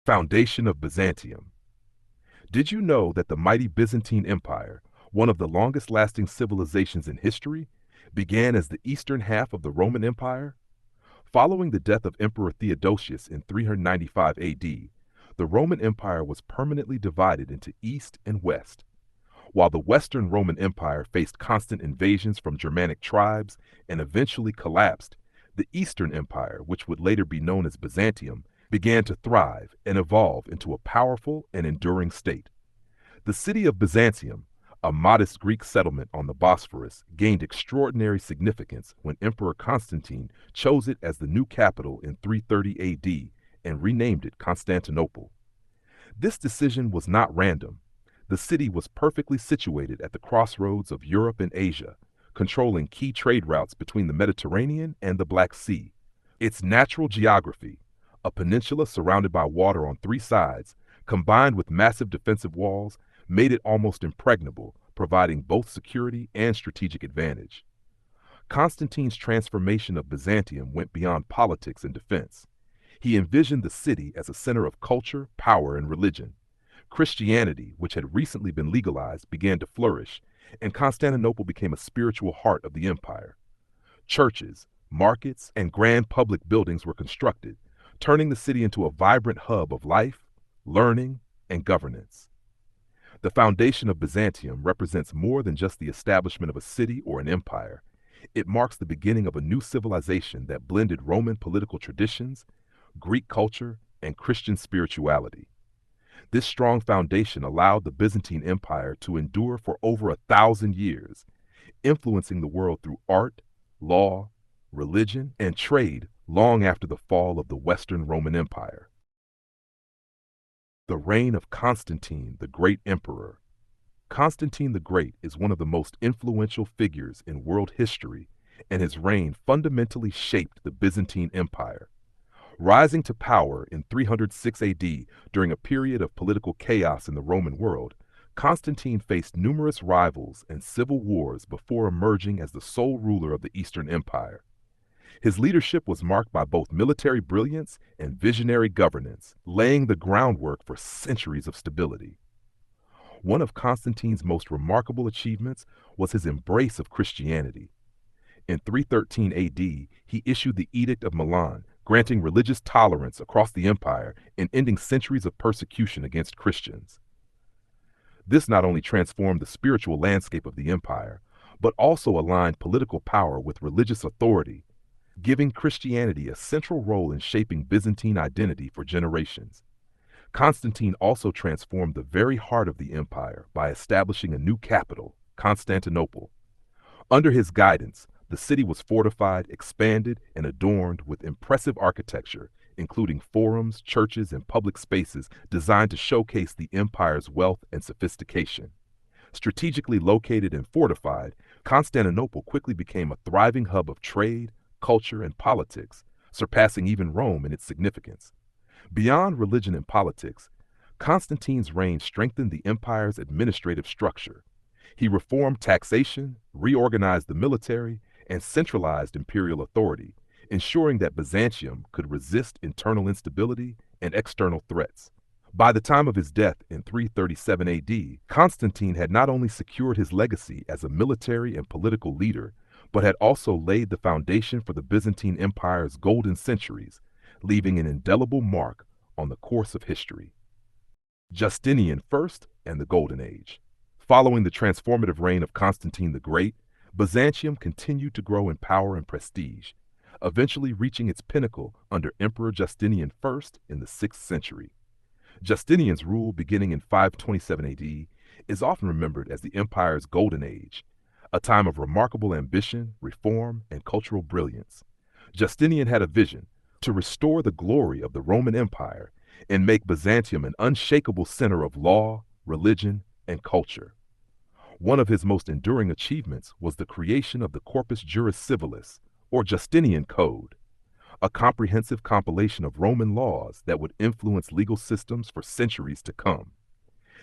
Foundation of Byzantium. Did you know that the mighty Byzantine Empire, one of the longest-lasting civilizations in history, began as the eastern half of the Roman Empire? Following the death of Emperor Theodosius in 395 AD, the Roman Empire was permanently divided into East and West. While the Western Roman Empire faced constant invasions from Germanic tribes and eventually collapsed, the Eastern Empire, which would later be known as Byzantium, began to thrive and evolve into a powerful and enduring state. The city of Byzantium, a modest Greek settlement on the Bosphorus, gained extraordinary significance when Emperor Constantine chose it as the new capital in 330 AD and renamed it Constantinople. This decision was not random. The city was perfectly situated at the crossroads of Europe and Asia, controlling key trade routes between the Mediterranean and the Black Sea. Its natural geography, a peninsula surrounded by water on three sides, combined with massive defensive walls, made it almost impregnable, providing both security and strategic advantage. Constantine's transformation of Byzantium went beyond politics and defense. He envisioned the city as a center of culture, power, and religion. Christianity, which had recently been legalized, began to flourish, and Constantinople became a spiritual heart of the empire. Churches, markets, and grand public buildings were constructed, turning the city into a vibrant hub of life, learning, and governance. The foundation of Byzantium represents more than just the establishment of a city or an empire. It marks the beginning of a new civilization that blended Roman political traditions, Greek culture, and Christian spirituality. This strong foundation allowed the Byzantine Empire to endure for over 1,000 years, influencing the world through art, law, religion, and trade long after the fall of the Western Roman Empire. The reign of Constantine, the Great Emperor. Constantine the Great is one of the most influential figures in world history, and his reign fundamentally shaped the Byzantine Empire. Rising to power in 306 AD during a period of political chaos in the Roman world, Constantine faced numerous rivals and civil wars before emerging as the sole ruler of the Eastern Empire. His leadership was marked by both military brilliance and visionary governance, laying the groundwork for centuries of stability. One of Constantine's most remarkable achievements was his embrace of Christianity. In 313 AD, he issued the Edict of Milan, granting religious tolerance across the empire and ending centuries of persecution against Christians. This not only transformed the spiritual landscape of the empire, but also aligned political power with religious authority, giving Christianity a central role in shaping Byzantine identity for generations. Constantine also transformed the very heart of the empire by establishing a new capital, Constantinople. Under his guidance, the city was fortified, expanded, and adorned with impressive architecture, including forums, churches, and public spaces designed to showcase the empire's wealth and sophistication. Strategically located and fortified, Constantinople quickly became a thriving hub of trade, culture, and politics, surpassing even Rome in its significance. Beyond religion and politics, Constantine's reign strengthened the empire's administrative structure. He reformed taxation, reorganized the military, and centralized imperial authority, ensuring that Byzantium could resist internal instability and external threats. By the time of his death in 337 AD, Constantine had not only secured his legacy as a military and political leader, but had also laid the foundation for the Byzantine Empire's golden centuries, leaving an indelible mark on the course of history. Justinian I and the Golden Age. Following the transformative reign of Constantine the Great, Byzantium continued to grow in power and prestige, eventually reaching its pinnacle under Emperor Justinian I in the 6th century. Justinian's rule, beginning in 527 AD, is often remembered as the empire's Golden Age, a time of remarkable ambition, reform, and cultural brilliance. Justinian had a vision to restore the glory of the Roman Empire and make Byzantium an unshakable center of law, religion, and culture. One of his most enduring achievements was the creation of the Corpus Juris Civilis, or Justinian Code, a comprehensive compilation of Roman laws that would influence legal systems for centuries to come.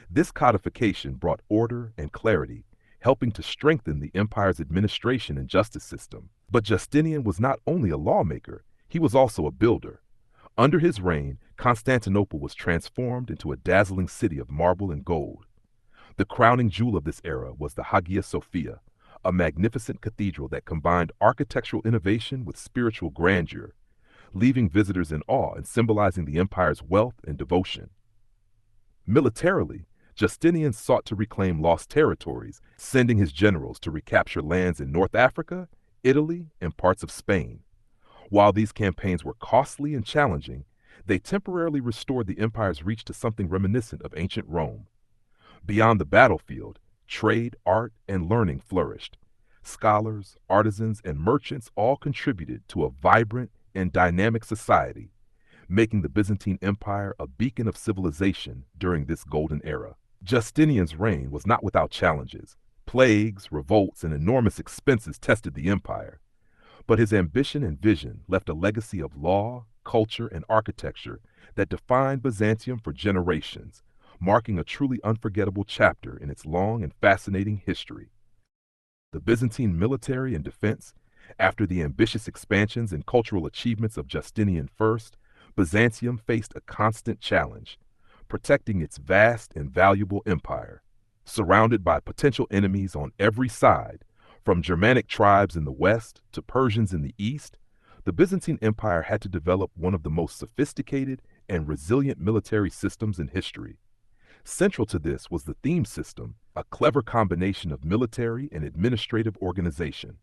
This codification brought order and clarity, helping to strengthen the empire's administration and justice system. But Justinian was not only a lawmaker, he was also a builder. Under his reign, Constantinople was transformed into a dazzling city of marble and gold. The crowning jewel of this era was the Hagia Sophia, a magnificent cathedral that combined architectural innovation with spiritual grandeur, leaving visitors in awe and symbolizing the empire's wealth and devotion. Militarily, Justinian sought to reclaim lost territories, sending his generals to recapture lands in North Africa, Italy, and parts of Spain. While these campaigns were costly and challenging, they temporarily restored the empire's reach to something reminiscent of ancient Rome. Beyond the battlefield, trade, art, and learning flourished. Scholars, artisans, and merchants all contributed to a vibrant and dynamic society, making the Byzantine Empire a beacon of civilization during this golden era. Justinian's reign was not without challenges. Plagues, revolts, and enormous expenses tested the empire. But his ambition and vision left a legacy of law, culture, and architecture that defined Byzantium for generations, marking a truly unforgettable chapter in its long and fascinating history. The Byzantine military and defense, after the ambitious expansions and cultural achievements of Justinian I, Byzantium faced a constant challenge, protecting its vast and valuable empire. Surrounded by potential enemies on every side, from Germanic tribes in the west to Persians in the east, the Byzantine Empire had to develop one of the most sophisticated and resilient military systems in history. Central to this was the theme system, a clever combination of military and administrative organization.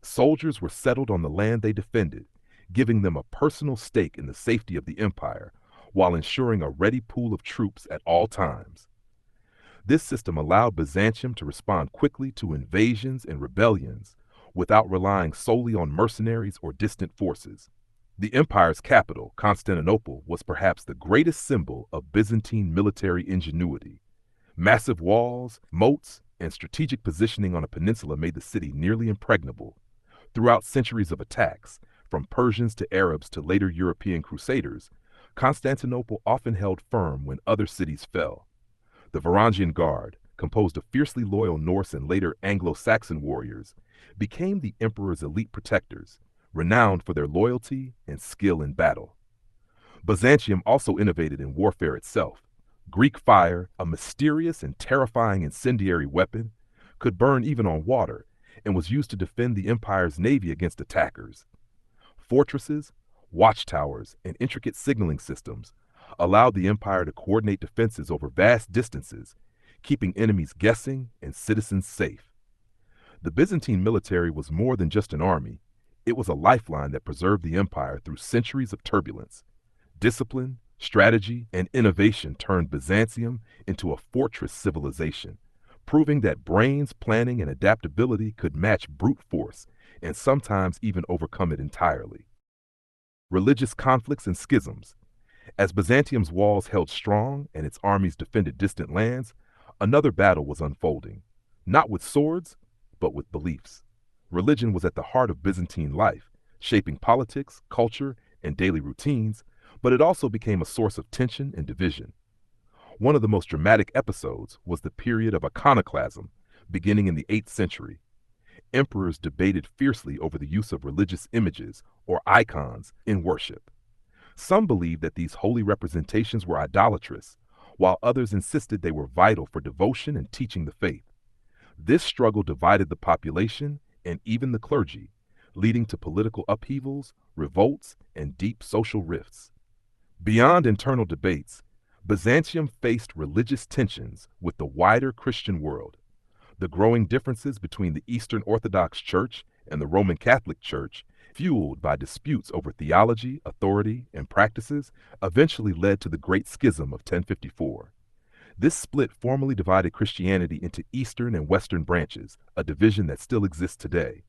Soldiers were settled on the land they defended, giving them a personal stake in the safety of the empire, while ensuring a ready pool of troops at all times. This system allowed Byzantium to respond quickly to invasions and rebellions without relying solely on mercenaries or distant forces. The empire's capital, Constantinople, was perhaps the greatest symbol of Byzantine military ingenuity. Massive walls, moats, and strategic positioning on a peninsula made the city nearly impregnable. Throughout centuries of attacks, from Persians to Arabs to later European crusaders, Constantinople often held firm when other cities fell. The Varangian Guard, composed of fiercely loyal Norse and later Anglo-Saxon warriors, became the emperor's elite protectors, renowned for their loyalty and skill in battle. Byzantium also innovated in warfare itself. Greek fire, a mysterious and terrifying incendiary weapon, could burn even on water and was used to defend the empire's navy against attackers. Fortresses, watchtowers, and intricate signaling systems allowed the empire to coordinate defenses over vast distances, keeping enemies guessing and citizens safe. The Byzantine military was more than just an army. It was a lifeline that preserved the empire through centuries of turbulence. Discipline, strategy, and innovation turned Byzantium into a fortress civilization, proving that brains, planning, and adaptability could match brute force and sometimes even overcome it entirely. Religious conflicts and schisms. As Byzantium's walls held strong and its armies defended distant lands, another battle was unfolding, not with swords, but with beliefs. Religion was at the heart of Byzantine life, shaping politics, culture, and daily routines, but it also became a source of tension and division. One of the most dramatic episodes was the period of iconoclasm, beginning in the 8th century. Emperors debated fiercely over the use of religious images, or icons, in worship. Some believed that these holy representations were idolatrous, while others insisted they were vital for devotion and teaching the faith. This struggle divided the population and even the clergy, leading to political upheavals, revolts, and deep social rifts. Beyond internal debates, Byzantium faced religious tensions with the wider Christian world. The growing differences between the Eastern Orthodox Church and the Roman Catholic Church, fueled by disputes over theology, authority, and practices, eventually led to the Great Schism of 1054. This split formally divided Christianity into Eastern and Western branches, a division that still exists today.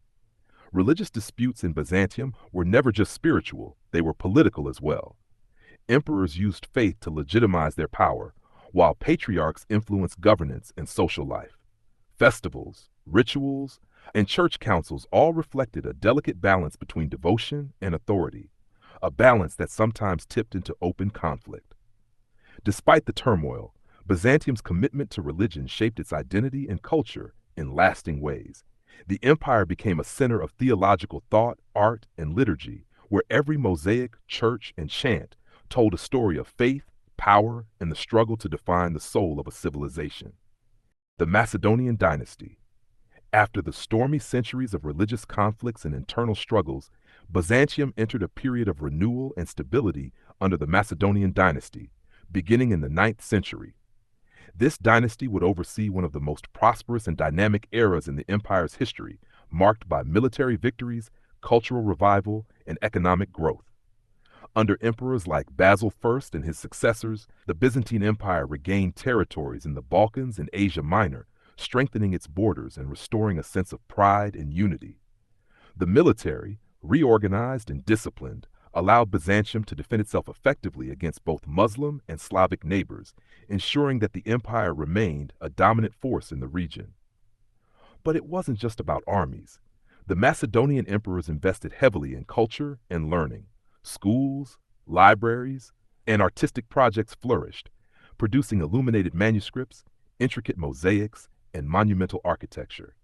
Religious disputes in Byzantium were never just spiritual, they were political as well. Emperors used faith to legitimize their power, while patriarchs influenced governance and social life. Festivals, rituals, and church councils all reflected a delicate balance between devotion and authority, a balance that sometimes tipped into open conflict. Despite the turmoil, Byzantium's commitment to religion shaped its identity and culture in lasting ways. The empire became a center of theological thought, art, and liturgy, where every mosaic, church, and chant told a story of faith, power, and the struggle to define the soul of a civilization. The Macedonian dynasty. After the stormy centuries of religious conflicts and internal struggles, Byzantium entered a period of renewal and stability under the Macedonian dynasty, beginning in the 9th century. This dynasty would oversee one of the most prosperous and dynamic eras in the empire's history, marked by military victories, cultural revival, and economic growth. Under emperors like Basil I and his successors, the Byzantine Empire regained territories in the Balkans and Asia Minor, strengthening its borders and restoring a sense of pride and unity. The military, reorganized and disciplined, allowed Byzantium to defend itself effectively against both Muslim and Slavic neighbors, ensuring that the empire remained a dominant force in the region. But it wasn't just about armies. The Macedonian emperors invested heavily in culture and learning. Schools, libraries, and artistic projects flourished, producing illuminated manuscripts, intricate mosaics, and monumental architecture.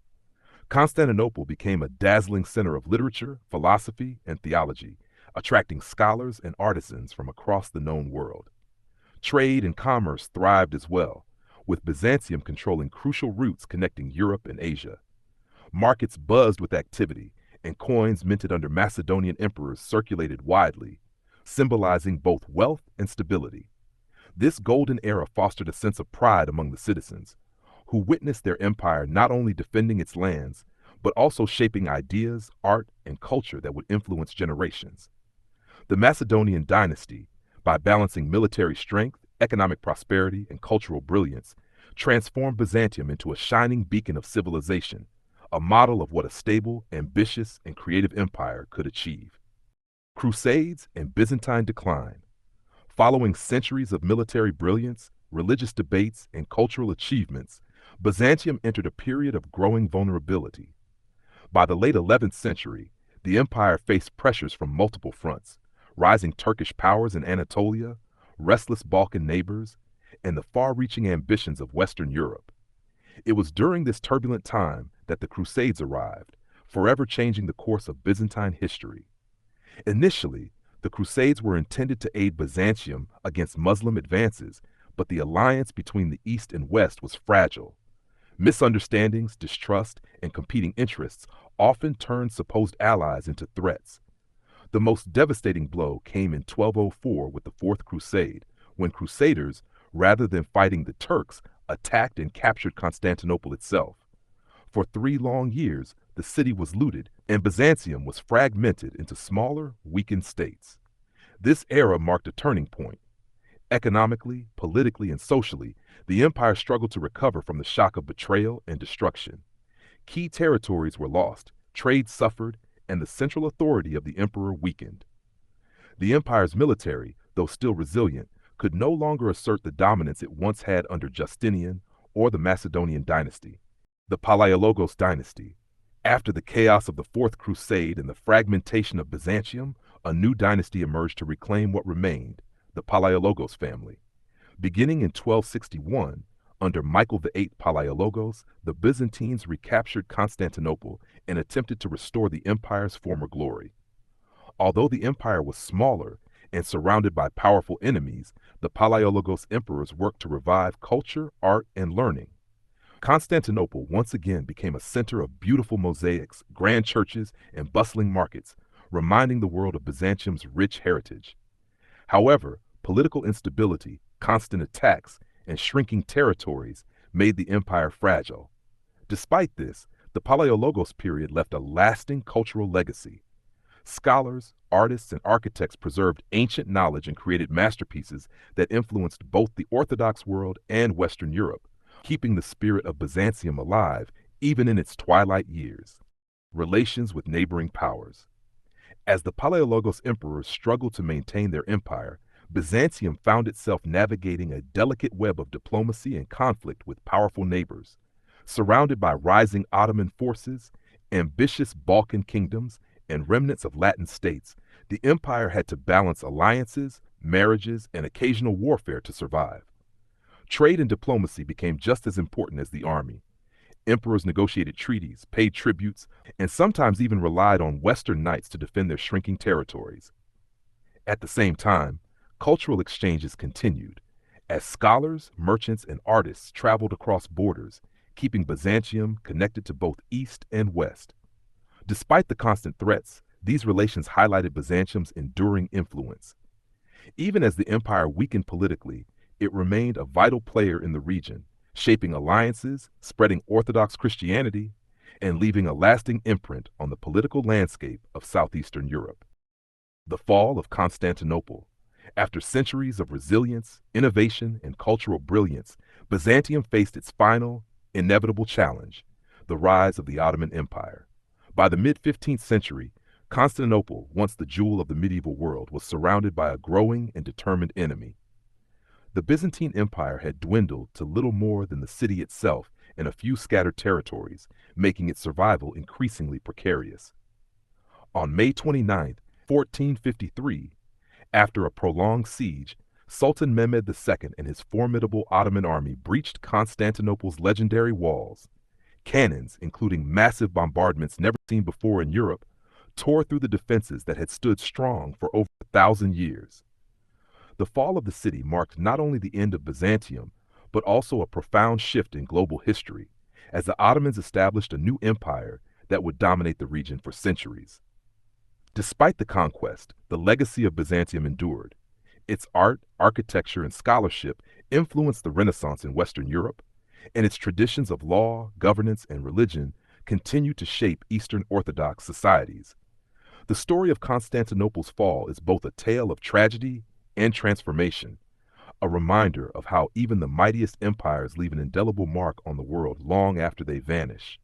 Constantinople became a dazzling center of literature, philosophy, and theology, attracting scholars and artisans from across the known world. Trade and commerce thrived as well, with Byzantium controlling crucial routes connecting Europe and Asia. Markets buzzed with activity, and coins minted under Macedonian emperors circulated widely, symbolizing both wealth and stability. This golden era fostered a sense of pride among the citizens, who witnessed their empire not only defending its lands, but also shaping ideas, art, and culture that would influence generations. The Macedonian dynasty, by balancing military strength, economic prosperity, and cultural brilliance, transformed Byzantium into a shining beacon of civilization, a model of what a stable, ambitious, and creative empire could achieve. Crusades and Byzantine decline. Following centuries of military brilliance, religious debates, and cultural achievements, Byzantium entered a period of growing vulnerability. By the late 11th century, the empire faced pressures from multiple fronts: rising Turkish powers in Anatolia, restless Balkan neighbors, and the far-reaching ambitions of Western Europe. It was during this turbulent time that the Crusades arrived, forever changing the course of Byzantine history. Initially, the Crusades were intended to aid Byzantium against Muslim advances, but the alliance between the East and West was fragile. Misunderstandings, distrust, and competing interests often turned supposed allies into threats. The most devastating blow came in 1204 with the Fourth Crusade, when Crusaders, rather than fighting the Turks, attacked and captured Constantinople itself. For 3 long years, the city was looted, and Byzantium was fragmented into smaller, weakened states. This era marked a turning point. Economically, politically, and socially, the empire struggled to recover from the shock of betrayal and destruction. Key territories were lost, trade suffered, and the central authority of the emperor weakened. The empire's military, though still resilient, could no longer assert the dominance it once had under Justinian or the Macedonian dynasty. The Palaiologos dynasty. After the chaos of the Fourth Crusade and the fragmentation of Byzantium, a new dynasty emerged to reclaim what remained: the Palaiologos family. Beginning in 1261, under Michael VIII Palaiologos, the Byzantines recaptured Constantinople and attempted to restore the empire's former glory. Although the empire was smaller and surrounded by powerful enemies, the Palaiologos emperors worked to revive culture, art, and learning. Constantinople once again became a center of beautiful mosaics, grand churches, and bustling markets, reminding the world of Byzantium's rich heritage. However, political instability, constant attacks, and shrinking territories made the empire fragile. Despite this, the Palaiologos period left a lasting cultural legacy. Scholars, artists, and architects preserved ancient knowledge and created masterpieces that influenced both the Orthodox world and Western Europe, keeping the spirit of Byzantium alive even in its twilight years. Relations with neighboring powers. As the Palaiologos emperors struggled to maintain their empire, Byzantium found itself navigating a delicate web of diplomacy and conflict with powerful neighbors. Surrounded by rising Ottoman forces, ambitious Balkan kingdoms, and remnants of Latin states, the empire had to balance alliances, marriages, and occasional warfare to survive. Trade and diplomacy became just as important as the army. Emperors negotiated treaties, paid tributes, and sometimes even relied on Western knights to defend their shrinking territories. At the same time, Cultural exchanges continued, as scholars, merchants, and artists traveled across borders, keeping Byzantium connected to both East and West. Despite the constant threats, these relations highlighted Byzantium's enduring influence. Even as the empire weakened politically, it remained a vital player in the region, shaping alliances, spreading Orthodox Christianity, and leaving a lasting imprint on the political landscape of southeastern Europe. The fall of Constantinople. After centuries of resilience, innovation, and cultural brilliance, Byzantium faced its final, inevitable challenge, the rise of the Ottoman Empire. By the mid-15th century, Constantinople, once the jewel of the medieval world, was surrounded by a growing and determined enemy. The Byzantine Empire had dwindled to little more than the city itself and a few scattered territories, making its survival increasingly precarious. On May 29, 1453, after a prolonged siege, Sultan Mehmed II and his formidable Ottoman army breached Constantinople's legendary walls. Cannons, including massive bombardments never seen before in Europe, tore through the defenses that had stood strong for over 1,000 years. The fall of the city marked not only the end of Byzantium, but also a profound shift in global history, as the Ottomans established a new empire that would dominate the region for centuries. Despite the conquest, the legacy of Byzantium endured. Its art, architecture, and scholarship influenced the Renaissance in Western Europe, and its traditions of law, governance, and religion continue to shape Eastern Orthodox societies. The story of Constantinople's fall is both a tale of tragedy and transformation, a reminder of how even the mightiest empires leave an indelible mark on the world long after they vanish.